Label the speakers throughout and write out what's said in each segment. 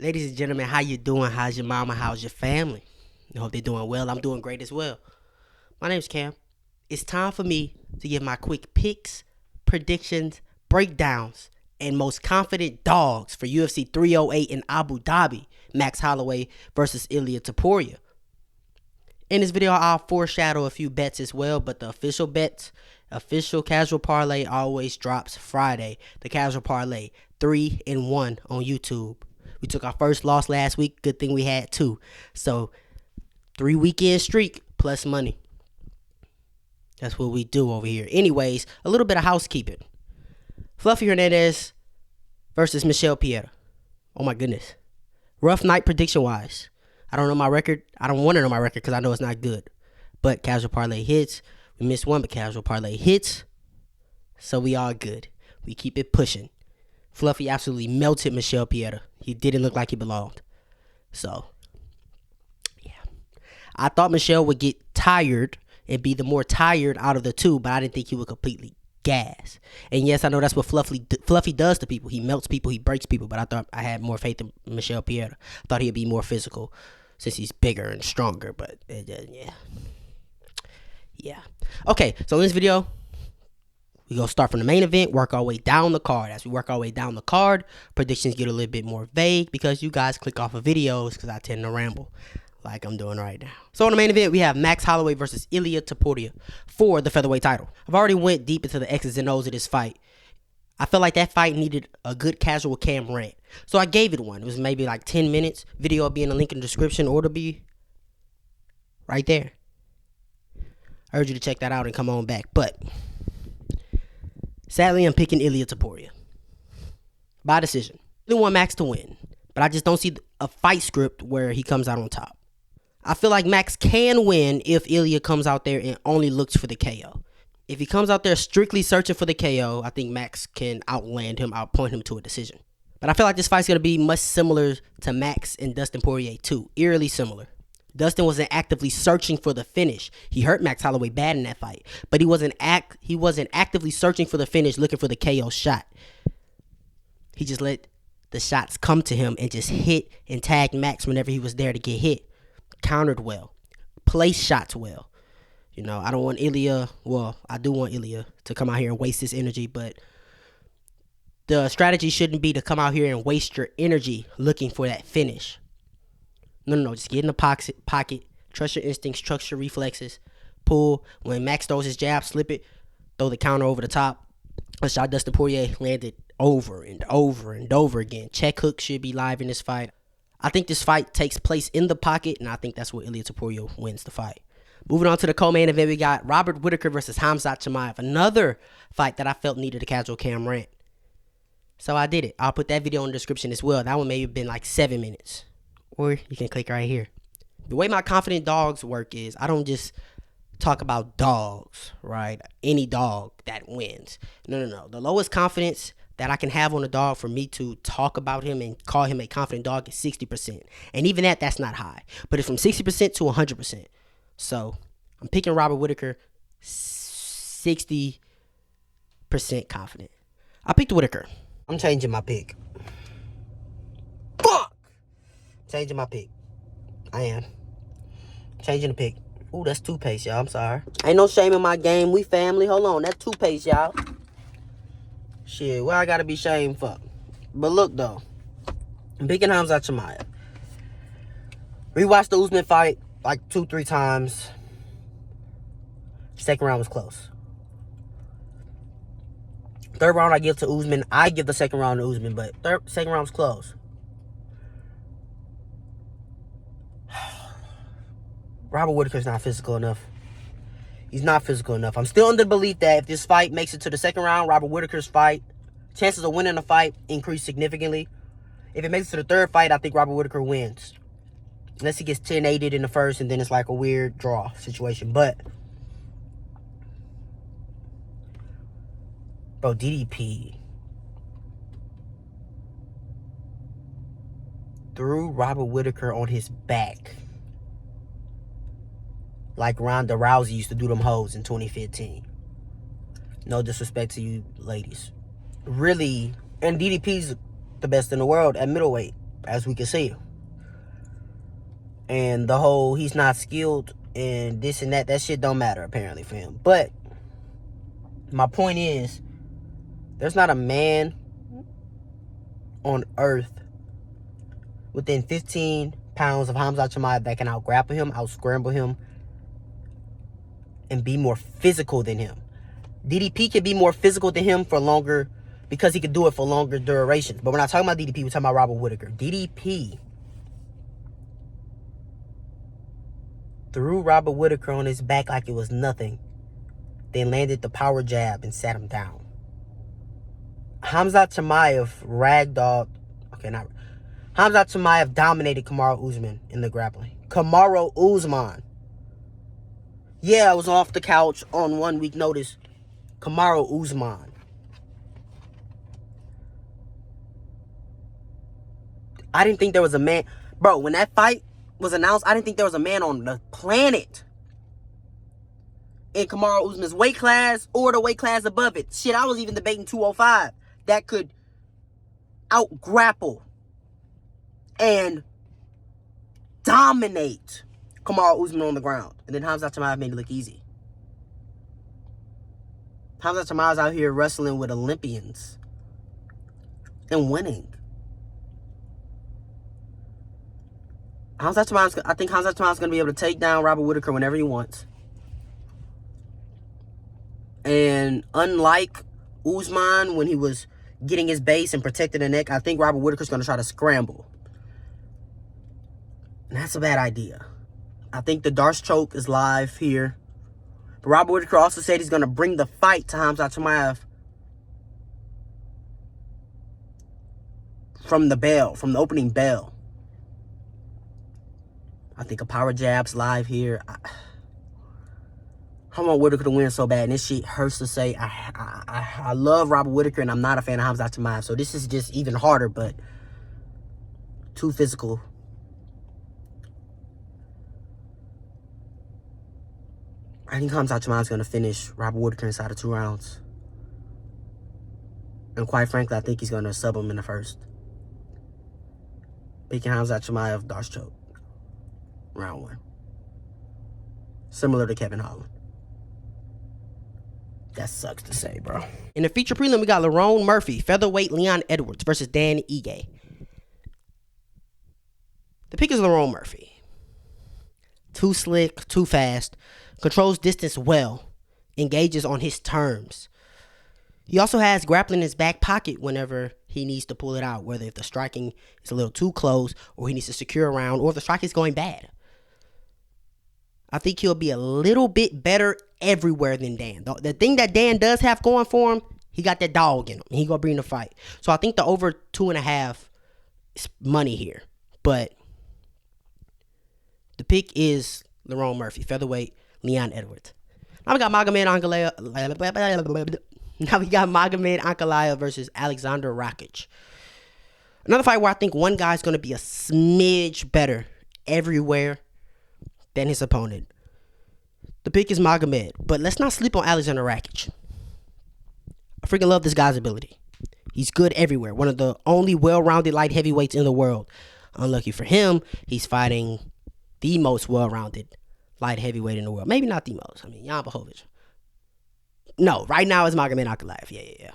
Speaker 1: Ladies and gentlemen, how you doing? How's your mama? How's your family? I hope they're doing well. I'm doing great as well. My name's Cam. It's time for me to give my quick picks, predictions, breakdowns, and most confident dogs for UFC 308 in Abu Dhabi. Max Holloway versus Ilia Topuria. In this video, I'll foreshadow a few bets as well, but the official bets, official casual parlay always drops Friday. The casual parlay, 3-1 on YouTube. We took our first loss last week. Good thing we had two. So, 3-weekend streak plus money. That's what we do over here. Anyways, a little bit of housekeeping. Fluffy Hernandez versus Michelle Pieta. Oh my goodness. Rough night prediction-wise. I don't know my record. I don't want to know my record because I know it's not good. But casual parlay hits. We missed one, but casual parlay hits. So we all good. We keep it pushing. Fluffy absolutely melted Michelle Pieta. He didn't look like he belonged. So, yeah. I thought Michelle would get tired and be the more tired out of the two, but I didn't think he would completely gas. And yes, I know that's what Fluffy does to people. He melts people, he breaks people, but I thought I had more faith in Michelle Pieta. I thought he'd be more physical since he's bigger and stronger, but yeah. Yeah. Okay, so in this video, we're going to start from the main event, work our way down the card. As we work our way down the card, predictions get a little bit more vague because you guys click off of videos because I tend to ramble like I'm doing right now. So in the main event, we have Max Holloway versus Ilia Topuria for the featherweight title. I've already went deep into the X's and O's of this fight. I felt like that fight needed a good casual cam rant. So I gave it one. It was maybe like 10 minutes. Video will be in the link in the description or it'll be right there. I urge you to check that out and come on back. But sadly, I'm picking Ilia Topuria by decision. I really want Max to win, but I just don't see a fight script where he comes out on top. I feel like Max can win if Ilia comes out there and only looks for the KO. If he comes out there strictly searching for the KO, I think Max can outland him, outpoint him to a decision. But I feel like this fight's going to be much similar to Max and Dustin Poirier too. Eerily similar. Dustin wasn't actively searching for the finish. He hurt Max Holloway bad in that fight, but he wasn't actively searching for the finish, looking for the KO shot. He just let the shots come to him and just hit and tagged Max whenever he was there to get hit. Countered well, placed shots well. You know, I don't want Ilia, well, I do want Ilia to come out here and waste his energy, but the strategy shouldn't be to come out here and waste your energy looking for that finish. No, just get in the pocket, trust your instincts, trust your reflexes, pull. When Max throws his jab, slip it, throw the counter over the top. A shot Dustin Poirier landed over and over and over again. Check hook should be live in this fight. I think this fight takes place in the pocket, and I think that's where Ilia Topuria wins the fight. Moving on to the co-main event, we got Robert Whitaker versus Khamzat Chimaev. Another fight that I felt needed a casual cam rant. So I did it. I'll put that video in the description as well. That one may have been like 7 minutes. Or you can click right here. The way my confident dogs work is I don't just talk about dogs, right? Any dog that wins. No. The lowest confidence that I can have on a dog for me to talk about him and call him a confident dog is 60%. And even that's not high. But it's from 60% to 100%. So I'm picking Robert Whitaker 60% confident. I picked Whitaker. I'm changing my pick. Fuck! Changing my pick. I am. Changing the pick. Ooh, that's toothpaste, y'all. I'm sorry. Ain't no shame in my game. We family. Hold on. That's toothpaste, y'all. Shit, what I gotta be shamed for? But look, though. I'm picking Khamzat Chimaev. Rewatched the Usman fight like 2-3 times. Second round was close. Third round I give to Usman. I give the second round to Usman, but second round was close. Robert Whitaker's not physical enough. He's not physical enough. I'm still under the belief that if this fight makes it to the second round, Robert Whitaker's fight, chances of winning the fight increase significantly. If it makes it to the third fight, I think Robert Whitaker wins. Unless he gets 10-8'd in the first, and then it's like a weird draw situation. But, bro, DDP threw Robert Whitaker on his back like Ronda Rousey used to do them hoes in 2015. No disrespect to you ladies. Really, and DDP's the best in the world at middleweight. as we can see. And the whole he's not skilled and this and that shit don't matter apparently for him. But my point is, there's not a man on earth within 15 pounds of Khamzat Chimaev that can out-grapple him, out-scramble him, and be more physical than him. DDP can be more physical than him for longer because he can do it for longer durations. But we're not talking about DDP, we're talking about Robert Whittaker. DDP threw Robert Whittaker on his back like it was nothing, then landed the power jab and sat him down. Khamzat Chimaev Khamzat Chimaev dominated Kamaru Usman in the grappling. Kamaru Usman. Yeah, I was off the couch on 1 week notice. Kamaru Usman. I didn't think there was a man. Bro, when that fight was announced, I didn't think there was a man on the planet in Kamaru Usman's weight class or the weight class above it. Shit, I was even debating 205 that could out-grapple and dominate Kamaru Usman on the ground. And then Khamzat Chimaev made it look easy. Khamzat Chimaev's out here wrestling with Olympians and winning. I think Khamzat Chimaev's going to be able to take down Robert Whittaker whenever he wants. And unlike Usman, when he was getting his base and protecting the neck, I think Robert Whittaker's going to try to scramble. And that's a bad idea. I think the Darce choke is live here. But Robert Whittaker also said he's going to bring the fight to Khamzat Chimaev from the opening bell. I think a power jab's live here. I want Whittaker to win so bad, and this shit hurts to say. I love Robert Whittaker, and I'm not a fan of Khamzat Chimaev, so this is just even harder, but too physical. I think Khamzat Chimaev's going to finish Robert Whittaker inside of 2 rounds. And quite frankly, I think he's going to sub him in the first. Picking Khamzat Chimaev, Darce choke. Round 1. Similar to Kevin Holland. That sucks to say, bro. In the feature prelim, we got Lerone Murphy, featherweight Leon Edwards versus Dan Ige. The pick is Lerone Murphy. Too slick, too fast, controls distance well, engages on his terms. He also has grappling in his back pocket whenever he needs to pull it out, whether if the striking is a little too close or he needs to secure a round or if the strike is going bad. I think he'll be a little bit better everywhere than Dan. The thing that Dan does have going for him, he got that dog in him. He gonna bring the fight. So I think the over 2.5 is money here. But the pick is Lerone Murphy, featherweight Leon Edwards. Now we got Magomed Ankalaev versus Alexander Rakic. Another fight where I think one guy's gonna be a smidge better everywhere than his opponent. The pick is Magomed, but let's not sleep on Alexander Rakic. I freaking love this guy's ability. He's good everywhere. One of the only well-rounded light heavyweights in the world. Unlucky for him, he's fighting the most well-rounded light heavyweight in the world. Maybe not the most. I mean, Jan Blachowicz. No, right now it's Magomed Ankalaev. Yeah.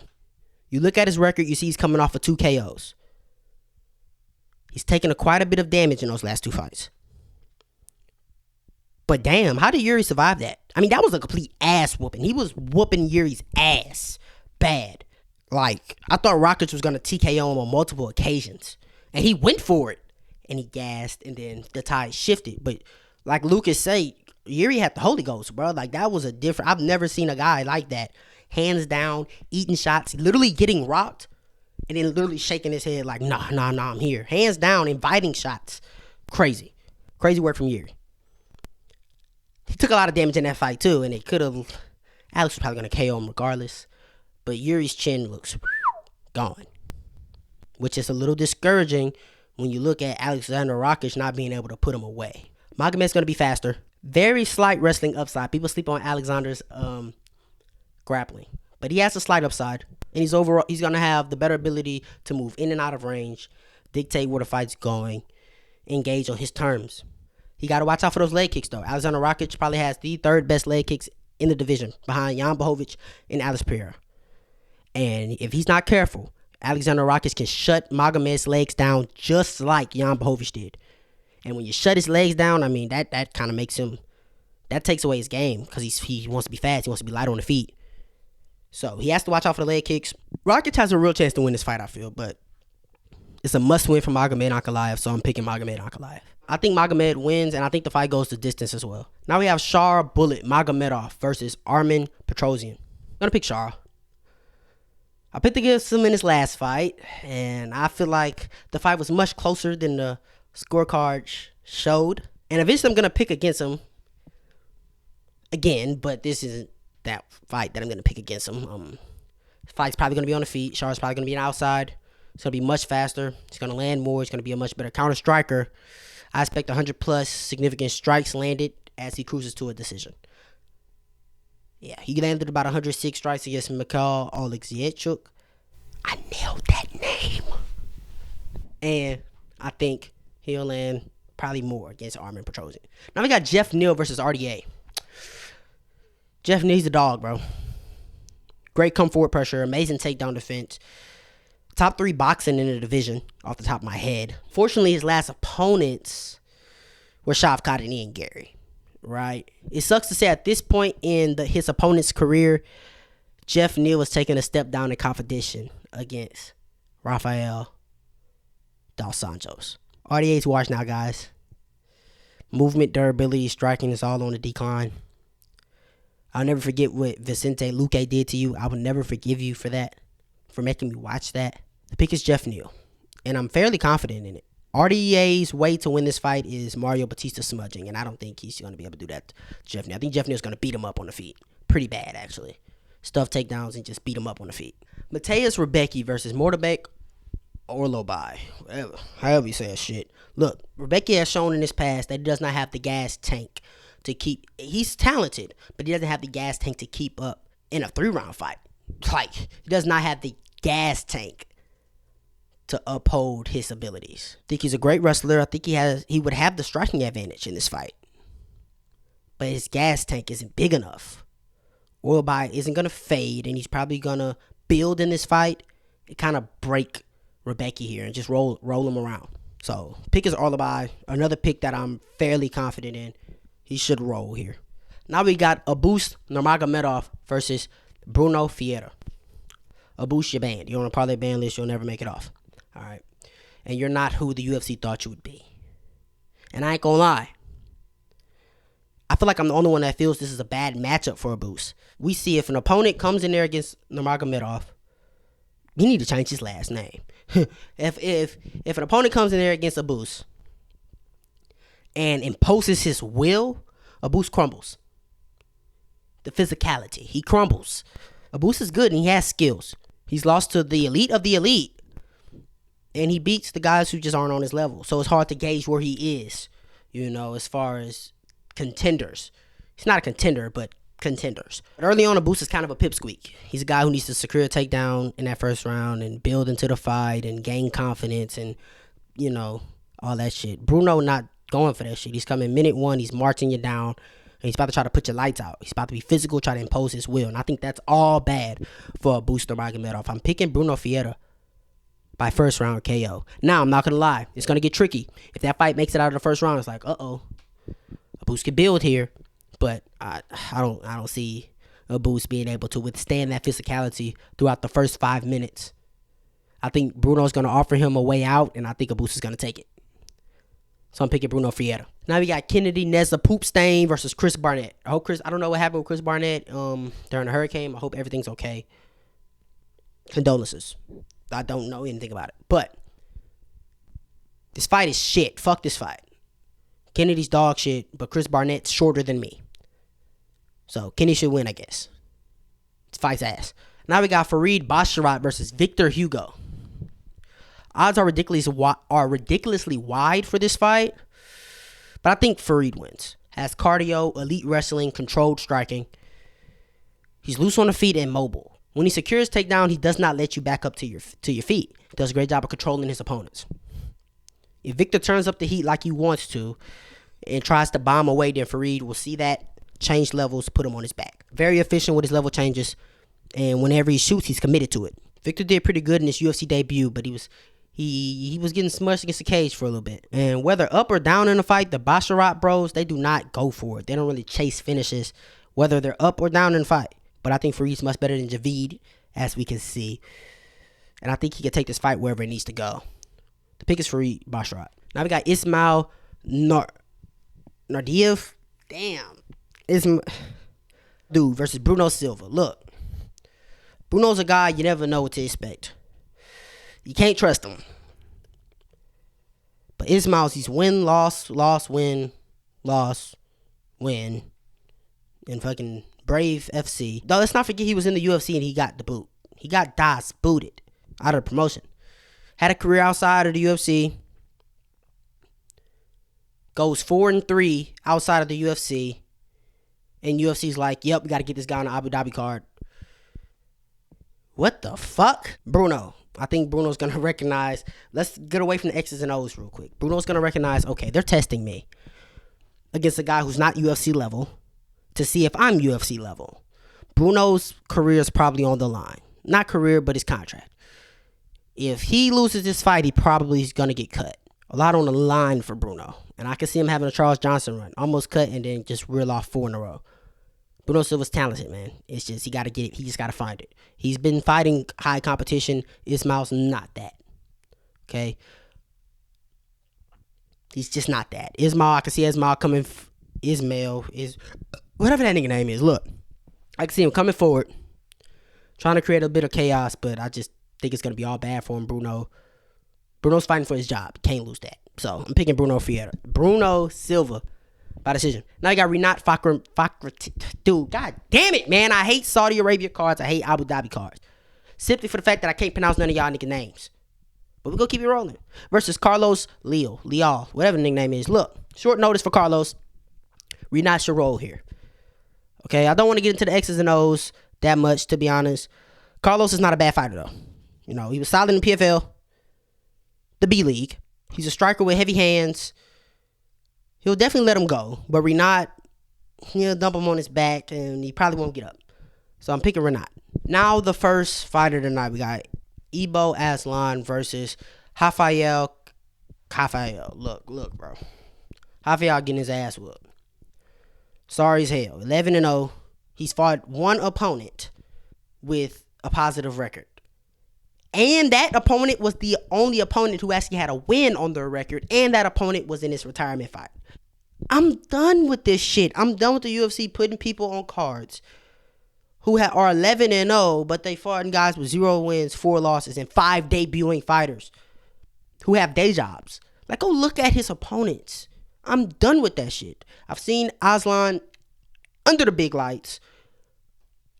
Speaker 1: You look at his record, you see he's coming off of 2 KOs. He's taken quite a bit of damage in those last 2 fights. But damn, how did Yuri survive that? I mean, that was a complete ass whooping. He was whooping Yuri's ass bad. Like, I thought Rakic was going to TKO him on multiple occasions. And he went for it. And he gassed, and then the tide shifted. But like Lucas said, Yuri had the Holy Ghost, bro. Like, that was a different... I've never seen a guy like that. Hands down, eating shots, literally getting rocked, and then literally shaking his head like, nah, I'm here. Hands down, inviting shots. Crazy. Crazy work from Yuri. He took a lot of damage in that fight, too, and it could have... Alex was probably going to KO him regardless. But Yuri's chin looks gone. Which is a little discouraging when you look at Alexander Rakic not being able to put him away. Magomed's going to be faster. Very slight wrestling upside. People sleep on Alexander's grappling. But he has a slight upside. And he's going to have the better ability to move in and out of range dictate where the fight's going, engage on his terms. He got to watch out for those leg kicks, though. Alexander Rakic probably has the third best leg kicks in the division behind Jan Blachowicz and Alex Pereira. And if he's not careful, Alexander Rakic can shut Magomed's legs down just like Jan Blachowicz did. And when you shut his legs down, I mean, that kind of makes him, that takes away his game because he wants to be fast. He wants to be light on the feet. So he has to watch out for the leg kicks. Rakic has a real chance to win this fight, I feel, but it's a must-win for Magomed Ankalaev, so I'm picking Magomed Ankalaev. I think Magomed wins, and I think the fight goes to distance as well. Now we have Shara Bullet Magomedov versus Armen Petrosyan. I'm going to pick Shara. I picked against him in his last fight, and I feel like the fight was much closer than the scorecard showed. And eventually I'm going to pick against him again, but this isn't that fight that I'm going to pick against him. Fight's probably going to be on the feet. Shara's probably going to be outside. It's going to be much faster. He's going to land more. He's going to be a much better counter striker. I expect 100-plus significant strikes landed as he cruises to a decision. Yeah, he landed about 106 strikes against Mikhail Oleksiejczuk. I nailed that name. And I think he'll land probably more against Armen Petrosyan. Now we got Jeff Neal versus RDA. Jeff Neal's a dog, bro. Great come forward pressure, amazing takedown defense. Top 3 boxing in the division off the top of my head. Fortunately, his last opponents were Shavkat and Ian Gary, right? It sucks to say at this point in his opponent's career, Jeff Neal was taking a step down in competition against Rafael Dos Anjos. RDA's washed now, guys. Movement, durability, striking is all on the decline. I'll never forget what Vicente Luque did to you. I will never forgive you for that, for making me watch that. The pick is Jeff Neal, and I'm fairly confident in it. RDA's way to win this fight is Mario Batista smudging, and I don't think he's going to be able to do that to Jeff Neal. I think Jeff Neal's going to beat him up on the feet. Pretty bad, actually. Stuff takedowns and just beat him up on the feet. Mateusz Rebecki versus Mordebek Orlobai. However you say that shit. Look, Rebecki has shown in his past that he does not have the gas tank to keep. He's talented, but he doesn't have the gas tank to keep up in a 3-round fight. Like, he does not have the gas tank to uphold his abilities. I think he's a great wrestler. I think he would have the striking advantage in this fight. But his gas tank isn't big enough. Orlobai isn't going to fade, and he's probably going to build in this fight and kind of break Rebecki here and just roll him around. So, pick is Orlobai. Another pick that I'm fairly confident in. He should roll here. Now we got Abus Nurmagomedov versus Bruno Ferreira. Abus, you're banned. You're on a parlay ban list. You'll never make it off. All right. And you're not who the UFC thought you would be. And I ain't gonna lie. I feel like I'm the only one that feels this is a bad matchup for Abus. We see if an opponent comes in there against Nurmagomedov, he need to change his last name. if an opponent comes in there against Abus and imposes his will, Abus crumbles. The physicality. He crumbles. Abus is good and he has skills. He's lost to the elite of the elite. And he beats the guys who just aren't on his level. So it's hard to gauge where he is, as far as contenders. He's not a contender, but contenders. But early on, Abus is kind of a pipsqueak. He's a guy who needs to secure a takedown in that first round and build into the fight and gain confidence and, all that shit. Bruno not going for that shit. He's coming minute 1. He's marching you down. And he's about to try to put your lights out. He's about to be physical, try to impose his will. And I think that's all bad for Abus Nurmagomedov. I'm picking Bruno Ferreira by first round KO. Now, I'm not going to lie. It's going to get tricky. If that fight makes it out of the first round, it's like, uh-oh. Abus can build here. But I don't see Abus being able to withstand that physicality throughout the first 5 minutes. I think Bruno's going to offer him a way out, and I think Abus is going to take it. So I'm picking Bruno Ferreira. Now we got Kennedy Neza Poopstain versus Chris Barnett. I don't know what happened with Chris Barnett during the hurricane. I hope everything's okay. Condolences. I don't know anything about it. But this fight is shit. Fuck this fight. Kennedy's dog shit, but Chris Barnett's shorter than me. So Kenny should win, I guess. This fight's ass. Now we got Farid Basharat versus Victor Hugo. Odds are ridiculously wide for this fight, but I think Farid wins. Has cardio, elite wrestling, controlled striking. He's loose on the feet and mobile. When he secures takedown, he does not let you back up to your feet. He does a great job of controlling his opponents. If Victor turns up the heat like he wants to and tries to bomb away, then Fareed will see that, change levels, put him on his back. Very efficient with his level changes, and whenever he shoots, he's committed to it. Victor did pretty good in his UFC debut, but he was getting smushed against the cage for a little bit. And whether up or down in the fight, the Basharat bros, they do not go for it. They don't really chase finishes, whether they're up or down in the fight. But I think Fareed's much better than Javid, as we can see. And I think he can take this fight wherever it needs to go. The pick is Fareed Basharat. Now we got Ismail Nardiev. Damn. Dude versus Bruno Silva. Look. Bruno's a guy you never know what to expect. You can't trust him. But Ismail's, he's win, loss, win, loss, win. In fucking Brave FC. Though let's not forget he was in the UFC and he got the boot. He got Das booted out of the promotion. Had a career outside of the UFC. Goes 4-3 outside of the UFC. And UFC's like, yep, we got to get this guy on the Abu Dhabi card. What the fuck? Bruno. I think Bruno's going to recognize. Let's get away from the X's and O's real quick. Bruno's going to recognize, okay, they're testing me against a guy who's not UFC level to see if I'm UFC level. Bruno's career is probably on the line. Not career, but his contract. If he loses this fight, he probably is going to get cut. A lot on the line for Bruno. And I can see him having a Charles Johnson run. Almost cut and then just reel off 4 in a row. Bruno Silva's talented, man. It's just he got to get it. He just got to find it. He's been fighting high competition. Ismail's not that. Okay? He's just not that. Ismail, I can see Ismail coming. Ismail is whatever that nigga name is. Look, I can see him coming forward, trying to create a bit of chaos, but I just think it's going to be all bad for him. Bruno's fighting for his job. Can't lose that. So I'm picking Bruno Silva by decision. Now you got Rinat Fakhri. Dude, god damn it, man. I hate Saudi Arabia cards. I hate Abu Dhabi cards. Simply for the fact that I can't pronounce none of y'all nigga names. But we're going to keep it rolling. Versus Carlos Leal, whatever the nickname is. Look, short notice for Carlos. Rinat should roll here. Okay, I don't want to get into the X's and O's that much, to be honest. Carlos is not a bad fighter, though. You know, he was solid in the PFL, the B League. He's a striker with heavy hands. He'll definitely let him go. But Rinat, he'll dump him on his back, and he probably won't get up. So I'm picking Rinat. Now the first fighter tonight, we got Ibo Aslan versus Rafael. Look, bro. Rafael getting his ass whooped. Sorry as hell. 11-0. He's fought one opponent with a positive record. And that opponent was the only opponent who actually had a win on their record. And that opponent was in his retirement fight. I'm done with this shit. I'm done with the UFC putting people on cards who are 11-0, but they fought in guys with 0 wins, 4 losses, and 5 debuting fighters who have day jobs. Like, go look at his opponents. I'm done with that shit. I've seen Aslan under the big lights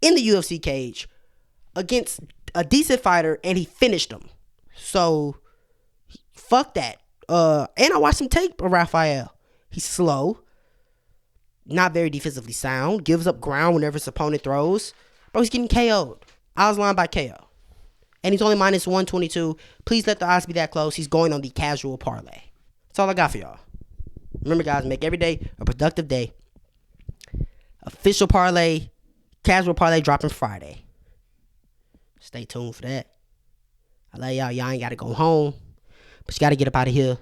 Speaker 1: in the UFC cage against a decent fighter, and he finished him. So, fuck that. And I watched some tape of Rafael. He's slow, not very defensively sound, gives up ground whenever his opponent throws. Bro, he's getting KO'd. Aslan by KO. And he's only minus 122. Please let the odds be that close. He's going on the casual parlay. That's all I got for y'all. Remember, guys, make every day a productive day. Official parlay, casual parlay dropping Friday. Stay tuned for that. I love y'all. Y'all ain't got to go home, but you got to get up out of here.